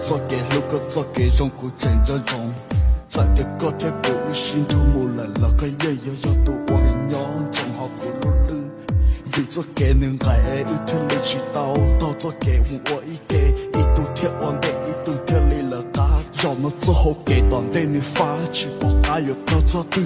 做给路个做给中古真正中，在这个天古心中无了了个也要多我娘正好古路了，为做给能爱一天里去到做给我一给一度天王的一度天里了嘎，让我做好给当的你发起把嘎有到做的。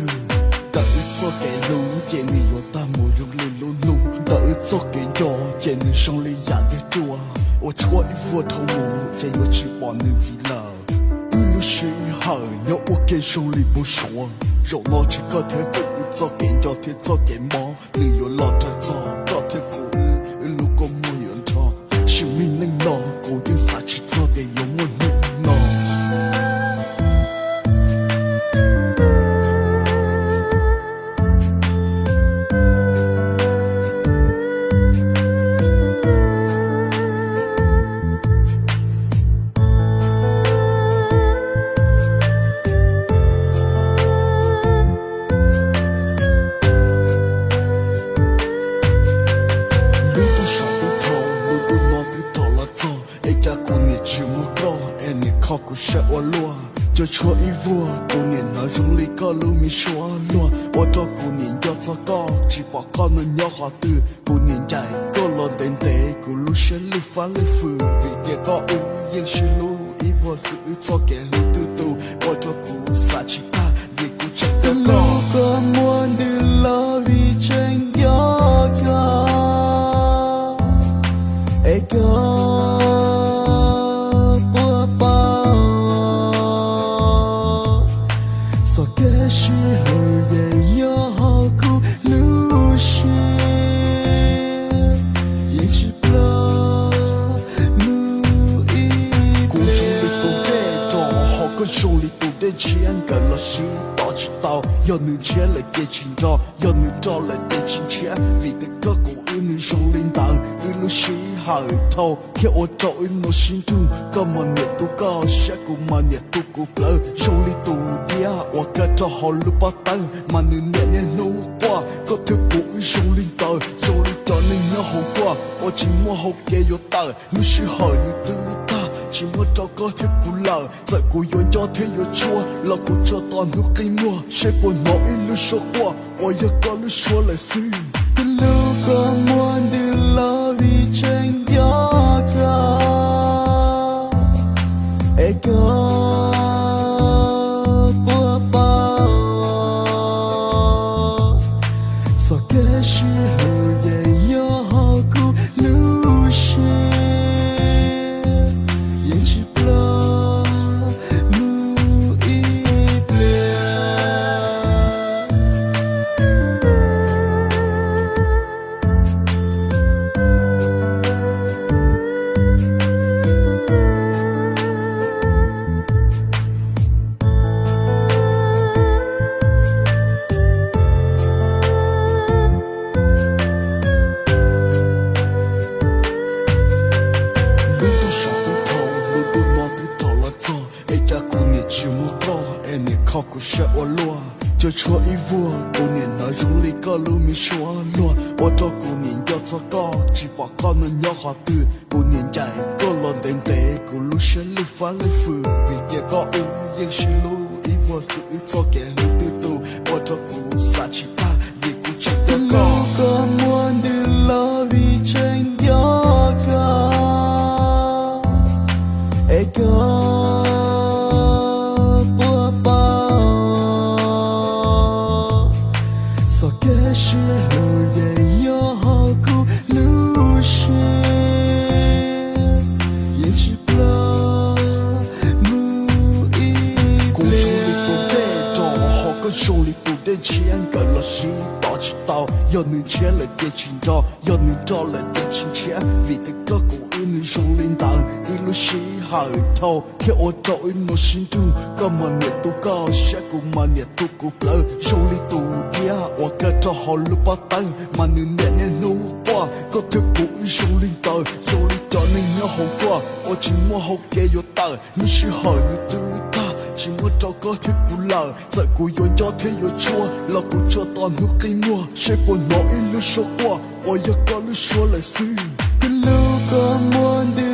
等做给路，见你有大木用力路路，等做给药，见你手里压的住啊！我戳一副头目，见有翅膀能自了。一路是好，要我给手里不说，让我去个天狗做给药，天做给猫，你有老着做个天狗，一路个没人唱，生命能拿，固定啥去做的有我能拿。古是我落，就戳一窝，姑娘那容里个路米说落，我找姑娘要做高，只把高能要好的，姑娘家一个老等待，古路是路翻了富，为点高也是路，一窝是做给路嘟嘟，我找姑啥其他，也古这个高。个莫的老为真要高，一个。是路也有好苦路是也只不路一公手里都这种好个手里都得钱个了是到知道要能钱来点钱找要能找来点钱钱为的个狗一能手领导一路是好头看我找一弄心头干嘛你都搞下个嘛你都够高手里都我个找好路把灯，嘛你年年努挂，个条古手领导，手里找你要好挂，我寂寞好给有大，路是好你都大，寂寞找个条古老，在古原家天有错，老古找到努给我，谁不拿一路说话，我要个路说来说，个路个莫的老为真要个，一个。是路也有好苦路是也只不路一边考古是我落，就戳一窝，姑娘那容里个路米说落，我找姑娘要做高，只把高能要好的，姑娘家一个老等待，古路是路翻了富，为点高也是路，一窝是做给路的多，我找姑啥其他，也顾这个高。个莫的老为真要高，一个。是路也有好苦路是也只不路一公手里都这种好个手里都得钱个了是到知道要能钱来点钱找要能找来点钱钱为的个狗一能手领导一路是好头看我找一弄心头干嘛你都搞下个嘛你都够高手里都我个找好路把灯，嘛你年年努挂，个条古手领导，手里找你要好挂，我寂寞好给有大，路是好你都大，寂寞找个条古老，在古原家天有错，老古找到努给我，谁不拿一路说话，我要个路说来说，个路个莫的。